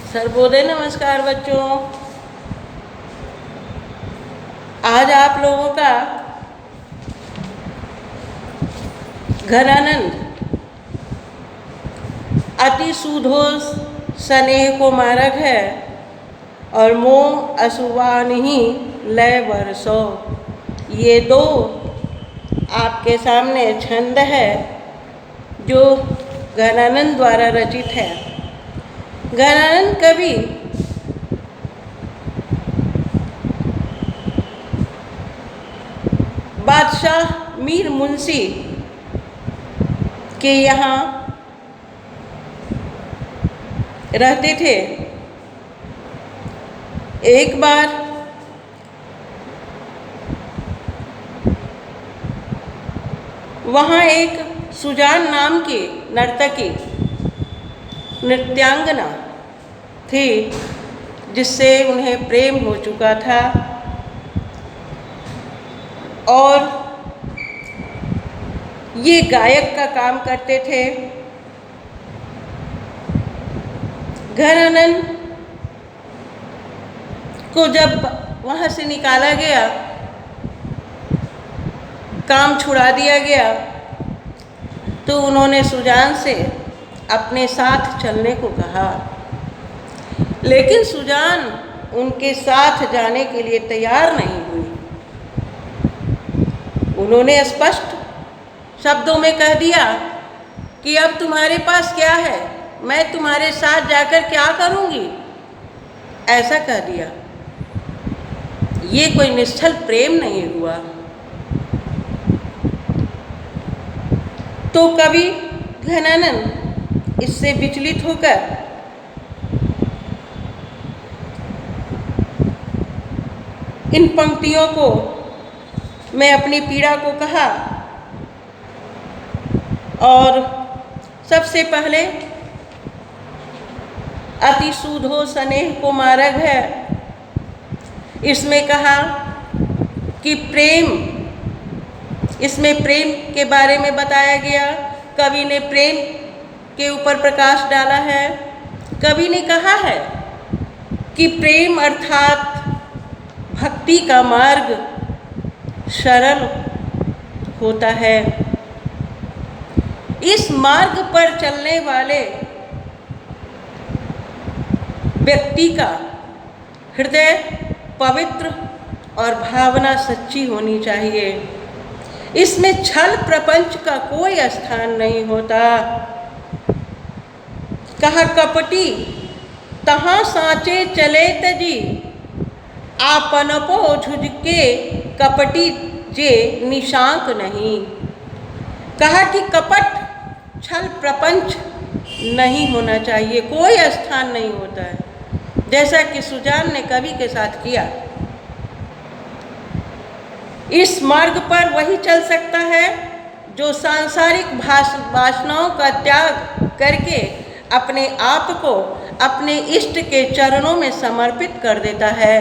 सर्वोदय नमस्कार बच्चों। आज आप लोगों का घनानंद अति सूधो स्नेह को मारक है और मोह असुवान ही लय वर्षो, ये दो आपके सामने छंद है जो घनानंद द्वारा रचित है। घनानंद कवि बादशाह मीर मुंशी के यहाँ रहते थे। एक बार वहाँ एक सुजान नाम की नर्तकी नृत्यांगना थी जिससे उन्हें प्रेम हो चुका था और ये गायक का काम करते थे। घनानंद को जब वहाँ से निकाला गया, काम छुड़ा दिया गया, तो उन्होंने सुजान से अपने साथ चलने को कहा, लेकिन सुजान उनके साथ जाने के लिए तैयार नहीं हुई। उन्होंने स्पष्ट शब्दों में कह दिया कि अब तुम्हारे पास क्या है, मैं तुम्हारे साथ जाकर क्या करूंगी, ऐसा कह दिया। ये कोई निश्चल प्रेम नहीं हुआ। तो कवि घनानंद इससे विचलित होकर इन पंक्तियों को मैं अपनी पीड़ा को कहा और सबसे पहले अति सूधो स्नेह को मारग है, इसमें कहा कि प्रेम, इसमें प्रेम के बारे में बताया गया। कवि ने प्रेम के ऊपर प्रकाश डाला है। कवि ने कहा है कि प्रेम अर्थात भक्ति का मार्ग सरल होता है। इस मार्ग पर चलने वाले व्यक्ति का हृदय पवित्र और भावना सच्ची होनी चाहिए। इसमें छल प्रपंच का कोई स्थान नहीं होता। कहा कपटी तहाँ साँचे चले तजी, आपनपो झुझके कपटी जे निशांक नहीं। कहा कि कपट छल प्रपंच नहीं होना चाहिए, कोई स्थान नहीं होता है, जैसा कि सुजान ने कवि के साथ किया। इस मार्ग पर वही चल सकता है जो सांसारिक वासनाओं का त्याग करके अपने आप को अपने इष्ट के चरणों में समर्पित कर देता है।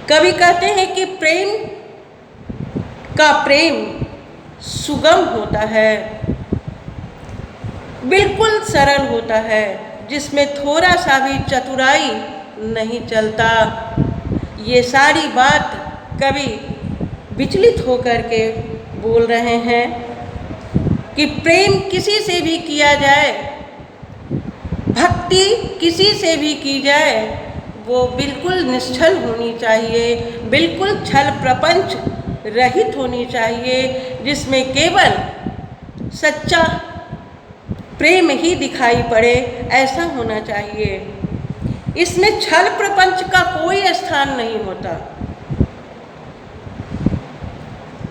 कवि कहते हैं कि प्रेम सुगम होता है, बिल्कुल सरल होता है, जिसमें थोड़ा सा भी चतुराई नहीं चलता। ये सारी बात कवि विचलित होकर के बोल रहे हैं कि प्रेम किसी से भी किया जाए, भक्ति किसी से भी की जाए, वो बिल्कुल निश्चल होनी चाहिए, बिल्कुल छल प्रपंच रहित होनी चाहिए, जिसमें केवल सच्चा प्रेम ही दिखाई पड़े, ऐसा होना चाहिए। इसमें छल प्रपंच का कोई स्थान नहीं होता।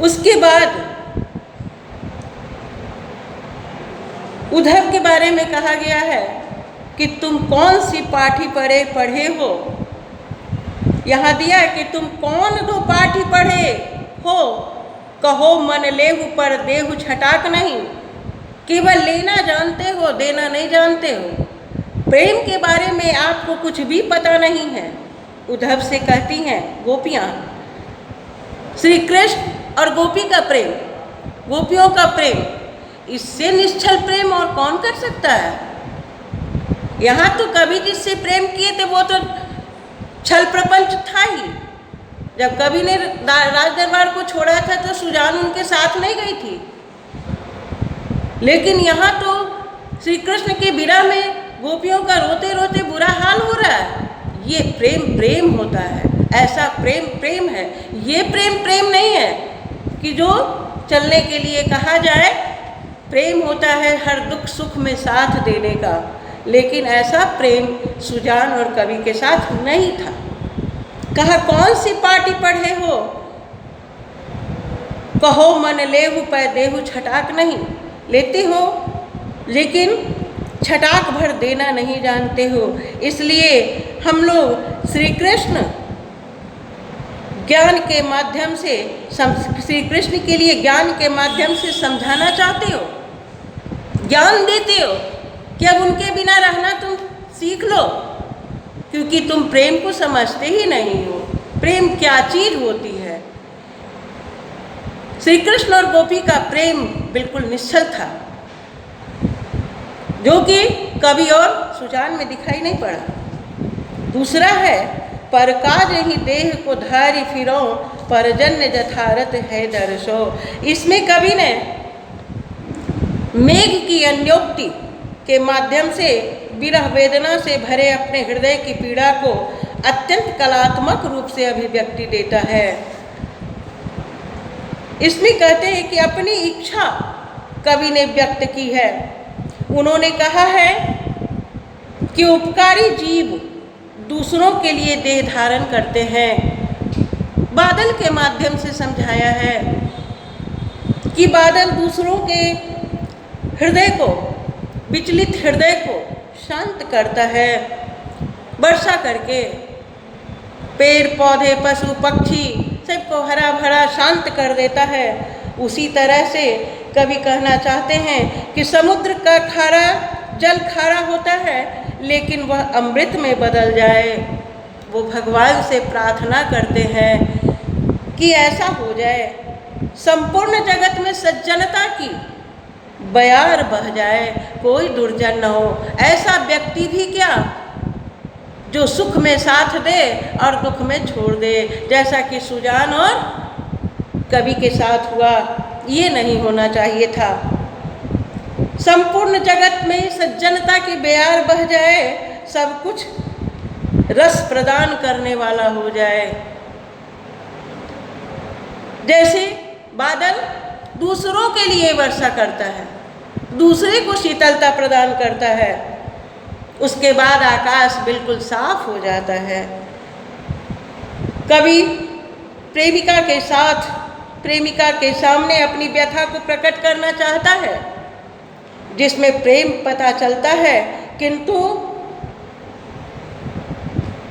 उसके बाद उद्धव के बारे में कहा गया है कि तुम कौन सी पाठी पढ़े हो। यहाँ दिया है कि तुम कौन दो पाठी पढ़े हो, कहो मन लेहु पर देहु छटाक नहीं। केवल लेना जानते हो, देना नहीं जानते हो। प्रेम के बारे में आपको कुछ भी पता नहीं है। उद्धव से कहती हैं गोपियाँ, श्री कृष्ण और गोपी का प्रेम, गोपियों का प्रेम, इससे निश्चल प्रेम और कौन कर सकता है। यहाँ तो कवि जिससे प्रेम किए थे वो तो छल प्रपंच था ही। जब कवि ने राज दरबार को छोड़ा था तो सुजान उनके साथ नहीं गई थी, लेकिन यहाँ तो श्री कृष्ण के विरह में गोपियों का रोते रोते बुरा हाल हो रहा है। ये प्रेम प्रेम होता है, ऐसा प्रेम प्रेम है। ये प्रेम प्रेम नहीं है कि जो चलने के लिए कहा जाए। प्रेम होता है हर दुख सुख में साथ देने का, लेकिन ऐसा प्रेम सुजान और कवि के साथ नहीं था। कहा कौन सी पार्टी पढ़े हो, कहो मन लेहु पै देहु छटाक नहीं। लेते हो लेकिन छटाक भर देना नहीं जानते हो। इसलिए हम लोग श्री कृष्ण ज्ञान के माध्यम से श्री कृष्ण के लिए ज्ञान के माध्यम से समझाना चाहते हो, ज्ञान देते हो कि अब उनके बिना रहना तुम सीख लो, क्योंकि तुम प्रेम को समझते ही नहीं हो। प्रेम क्या चीज होती है। श्री कृष्ण और गोपी का प्रेम बिल्कुल निश्चल था, जो कि कवि और सुजान में दिखाई नहीं पड़ा। दूसरा है पर काज ही देह को धारी फिरो, परजन्य जथारथ है दर्शो। इसमें कवि ने मेघ की अन्योक्ति के माध्यम से विरह वेदना से भरे अपने हृदय की पीड़ा को अत्यंत कलात्मक रूप से अभिव्यक्ति देता है। इसमें कहते हैं कि अपनी इच्छा कवि ने व्यक्त की है। उन्होंने कहा है कि उपकारी जीव दूसरों के लिए देह धारण करते हैं। बादल के माध्यम से समझाया है कि बादल दूसरों के हृदय को, विचलित हृदय को शांत करता है। वर्षा करके पेड़ पौधे पशु पक्षी सबको हरा भरा शांत कर देता है। उसी तरह से कवि कहना चाहते हैं कि समुद्र का खारा जल खारा होता है, लेकिन वह अमृत में बदल जाए। वो भगवान से प्रार्थना करते हैं कि ऐसा हो जाए, संपूर्ण जगत में सज्जनता की बयार बह जाए, कोई दुर्जन न हो। ऐसा व्यक्ति भी क्या जो सुख में साथ दे और दुख में छोड़ दे, जैसा कि सुजान और कवि के साथ हुआ। ये नहीं होना चाहिए था। संपूर्ण जगत में सज्जनता की बयार बह जाए, सब कुछ रस प्रदान करने वाला हो जाए। जैसे बादल दूसरों के लिए वर्षा करता है, दूसरे को शीतलता प्रदान करता है, उसके बाद आकाश बिल्कुल साफ हो जाता है। कवि प्रेमिका के साथ, प्रेमिका के सामने अपनी व्यथा को प्रकट करना चाहता है, जिसमें प्रेम पता चलता है, किंतु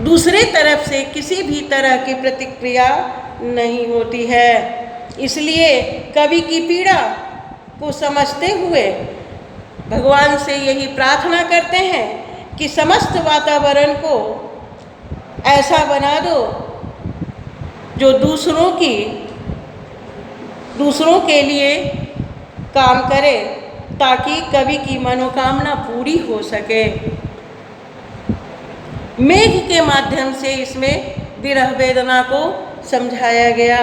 दूसरे तरफ से किसी भी तरह की प्रतिक्रिया नहीं होती है। इसलिए कवि की पीड़ा को समझते हुए भगवान से यही प्रार्थना करते हैं कि समस्त वातावरण को ऐसा बना दो जो दूसरों के लिए काम करे, ताकि कवि की मनोकामना पूरी हो सके। मेघ के माध्यम से इसमें विरह वेदना को समझाया गया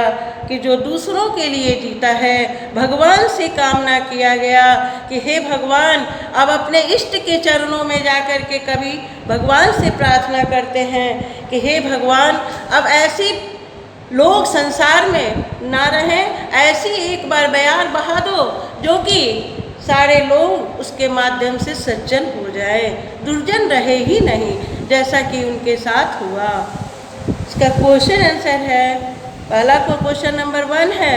कि जो दूसरों के लिए जीता है, भगवान से कामना किया गया कि हे भगवान, अब अपने इष्ट के चरणों में जाकर के कवि भगवान से प्रार्थना करते हैं कि हे भगवान, अब ऐसी लोग संसार में ना रहें, ऐसी एक बार बयार बहा दो जो कि सारे लोग उसके माध्यम से सज्जन हो जाए, दुर्जन रहे ही नहीं, जैसा कि उनके साथ हुआ। इसका क्वेश्चन आंसर है, पहला क्वेश्चन नंबर 1 है,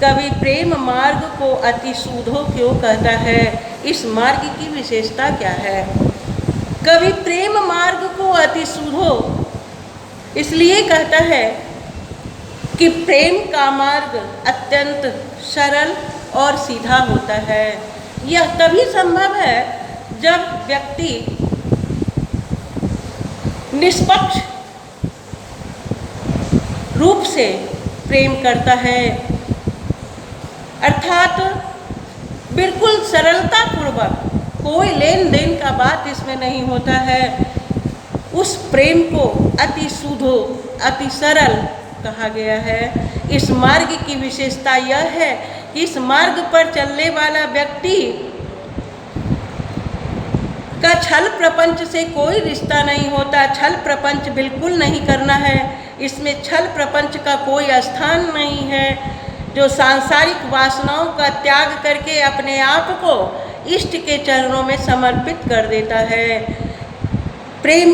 कवि प्रेम मार्ग को अति सूधो क्यों कहता है? इस मार्ग की विशेषता क्या है? कवि प्रेम मार्ग को अति सूधो इसलिए कहता है कि प्रेम का मार्ग अत्यंत सरल और सीधा होता है। यह तभी संभव है जब व्यक्ति निष्पक्ष रूप से प्रेम करता है, अर्थात बिल्कुल सरलता पूर्वक कोई लेन देन का बात इसमें नहीं होता है। उस प्रेम को अति शुद्ध, अति सरल कहा गया है। इस मार्ग की विशेषता यह है कि इस मार्ग पर चलने वाला व्यक्ति का छल प्रपंच से कोई रिश्ता नहीं होता। छल प्रपंच बिल्कुल नहीं करना है। इसमें छल प्रपंच का कोई स्थान नहीं है। जो सांसारिक वासनाओं का त्याग करके अपने आप को इष्ट के चरणों में समर्पित कर देता है। प्रेम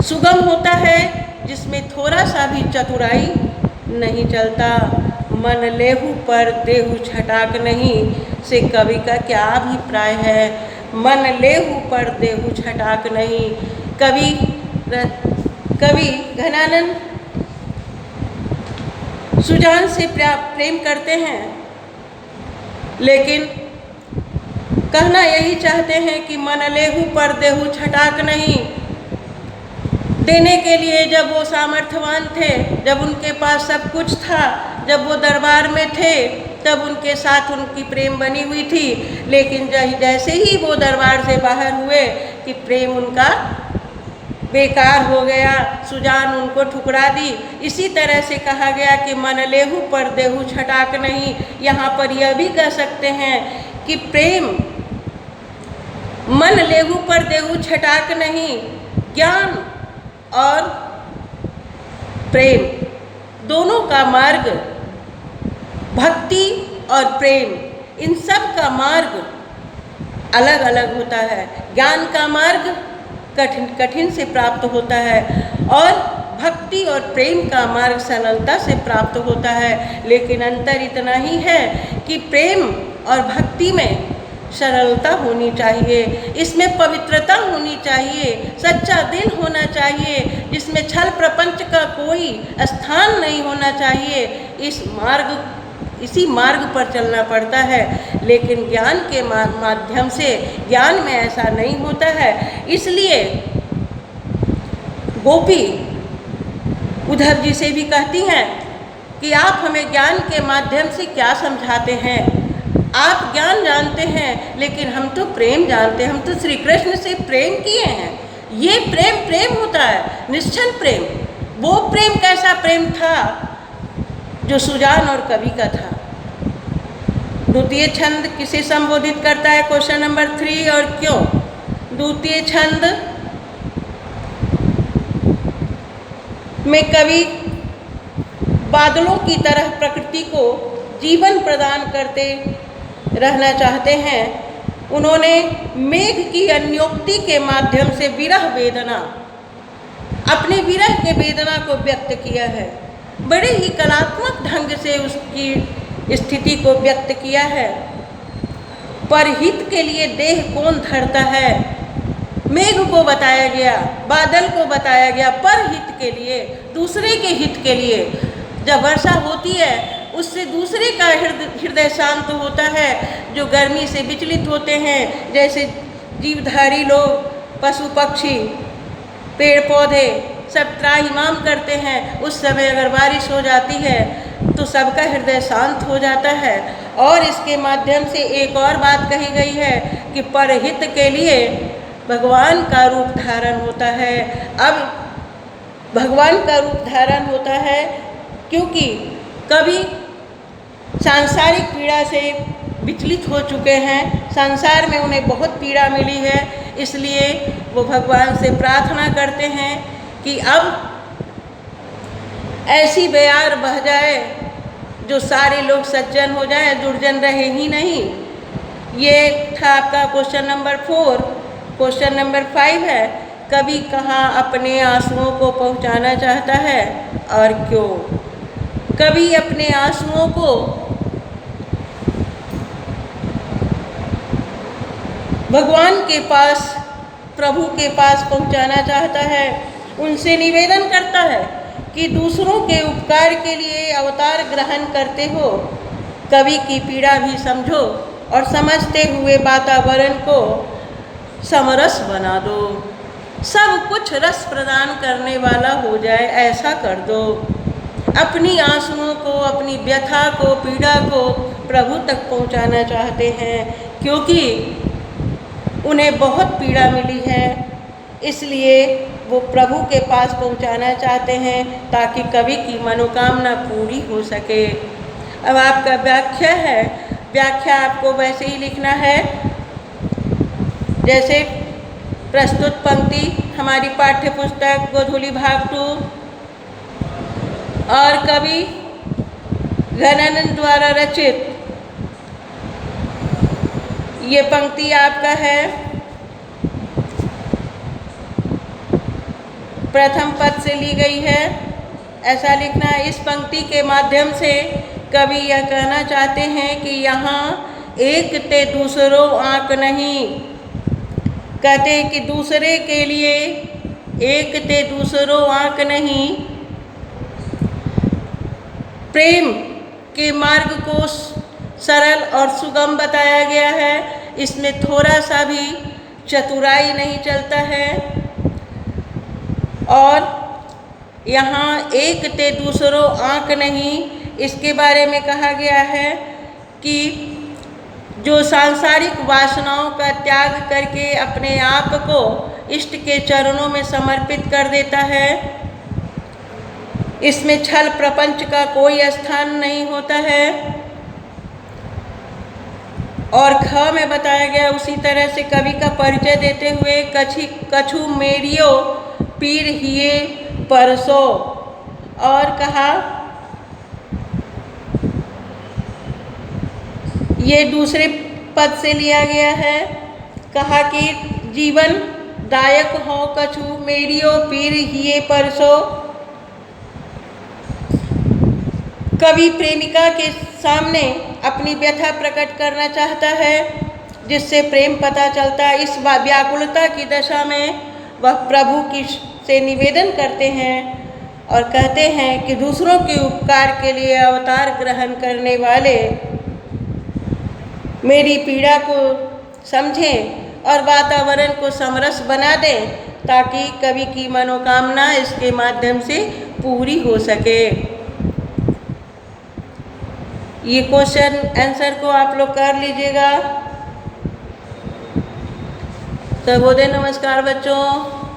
सुगम होता है, जिसमें थोड़ा सा भी चतुराई नहीं चलता। मन लेहु पर देहु छटाक नहीं से कवि का क्या अभिप्राय है। मन लेहु पर देहु छटाक नहीं। कवि घनानंद सुजान से प्रेम करते हैं, लेकिन कहना यही चाहते हैं कि मन लेहु पर देहु छटाक नहीं। देने के लिए जब वो सामर्थ्यवान थे, जब उनके पास सब कुछ था, जब वो दरबार में थे, तब उनके साथ उनकी प्रेम बनी हुई थी। लेकिन जैसे ही वो दरबार से बाहर हुए कि प्रेम उनका बेकार हो गया, सुजान उनको ठुकरा दी। इसी तरह से कहा गया कि मन लेहु पर देहु छटाक नहीं। यहाँ पर यह भी कह सकते हैं कि प्रेम मन लेहु पर देहु छटाक नहीं। ज्ञान और प्रेम दोनों का मार्ग, भक्ति और प्रेम, इन सब का मार्ग अलग अलग होता है। ज्ञान का मार्ग कठिन से प्राप्त होता है और भक्ति और प्रेम का मार्ग सरलता से प्राप्त होता है। लेकिन अंतर इतना ही है कि प्रेम और भक्ति में सरलता होनी चाहिए, इसमें पवित्रता होनी चाहिए, सच्चा दिल होना चाहिए, जिसमें छल प्रपंच का कोई स्थान नहीं होना चाहिए। इसी मार्ग पर चलना पड़ता है। लेकिन ज्ञान के माध्यम से, ज्ञान में ऐसा नहीं होता है। इसलिए गोपी उद्धव जी से भी कहती हैं कि आप हमें ज्ञान के माध्यम से क्या समझाते हैं। आप ज्ञान जानते हैं, लेकिन हम तो प्रेम जानते हैं। हम तो श्री कृष्ण से प्रेम किए हैं। ये प्रेम होता है, निश्चल प्रेम। वो प्रेम कैसा प्रेम था जो सुजान और कवि का था। द्वितीय छंद किसे संबोधित करता है? Question number 3। और क्यों? द्वितीय छंद में कवि बादलों की तरह प्रकृति को जीवन प्रदान करते रहना चाहते हैं। उन्होंने मेघ की अन्योक्ति के माध्यम से विरह वेदना, अपने विरह के वेदना को व्यक्त किया है। बड़े ही कलात्मक ढंग से उसकी स्थिति को व्यक्त किया है। परहित के लिए देह कौन धरता है? मेघ को बताया गया, बादल को बताया गया, परहित के लिए, दूसरे के हित के लिए। जब वर्षा होती है उससे दूसरे का हृदय शांत होता है। जो गर्मी से विचलित होते हैं, जैसे जीवधारी लोग, पशु पक्षी, पेड़ पौधे सब त्राहिमाम करते हैं, उस समय अगर बारिश हो जाती है तो सबका हृदय शांत हो जाता है। और इसके माध्यम से एक और बात कही गई है कि परहित के लिए भगवान का रूप धारण होता है। अब भगवान का रूप धारण होता है क्योंकि कवि सांसारिक पीड़ा से विचलित हो चुके हैं। संसार में उन्हें बहुत पीड़ा मिली है, इसलिए वो भगवान से प्रार्थना करते हैं कि अब ऐसी बयार बह जाए जो सारे लोग सज्जन हो जाए, दुर्जन रहे ही नहीं। ये था आपका क्वेश्चन नंबर 4। क्वेश्चन नंबर 5 है, कवि कहाँ अपने आंसुओं को पहुँचाना चाहता है और क्यों? कवि अपने आंसुओं को भगवान के पास, प्रभु के पास पहुंचाना चाहता है। उनसे निवेदन करता है कि दूसरों के उपकार के लिए अवतार ग्रहण करते हो, कवि की पीड़ा भी समझो और समझते हुए वातावरण को समरस बना दो। सब कुछ रस प्रदान करने वाला हो जाए, ऐसा कर दो। अपनी आंसुओं को, अपनी व्यथा को, पीड़ा को प्रभु तक पहुंचाना चाहते हैं, क्योंकि उन्हें बहुत पीड़ा मिली है, इसलिए वो प्रभु के पास पहुंचाना चाहते हैं ताकि कवि की मनोकामना पूरी हो सके। अब आपका व्याख्या है, व्याख्या आपको वैसे ही लिखना है जैसे प्रस्तुत पंक्ति हमारी पाठ्य पुस्तक गोधूली भाग 2 और कवि घनानंद द्वारा रचित ये पंक्ति आपका है। प्रथम पद से ली गई है, ऐसा लिखना है। इस पंक्ति के माध्यम से कवि यह कहना चाहते हैं कि यहाँ एक ते दूसरों आँक नहीं, कहते हैं कि दूसरे के लिए एक ते दूसरों आँक नहीं। प्रेम के मार्ग को सरल और सुगम बताया गया है, इसमें थोड़ा सा भी चतुराई नहीं चलता है। और यहाँ एक ते दूसरों आँक नहीं, इसके बारे में कहा गया है कि जो सांसारिक वासनाओं का त्याग करके अपने आप को इष्ट के चरणों में समर्पित कर देता है, इसमें छल प्रपंच का कोई स्थान नहीं होता है। और ख में बताया गया उसी तरह से कवि का परिचय देते हुए कछु मेरियो पीर हिये परसो, और कहा ये दूसरे पद से लिया गया है, कहा कि जीवन दायक हो कछु मेरियो पीर हिये परसो। कवि प्रेमिका के सामने अपनी व्यथा प्रकट करना चाहता है, जिससे प्रेम पता चलता है। इस व्याकुलता की दशा में वह प्रभु की से निवेदन करते हैं और कहते हैं कि दूसरों के उपकार के लिए अवतार ग्रहण करने वाले मेरी पीड़ा को समझें और वातावरण को समरस बना दें, ताकि कवि की मनोकामना इसके माध्यम से पूरी हो सके। ये क्वेश्चन आंसर को आप लोग कर लीजिएगा। सर्वोदय नमस्कार बच्चों।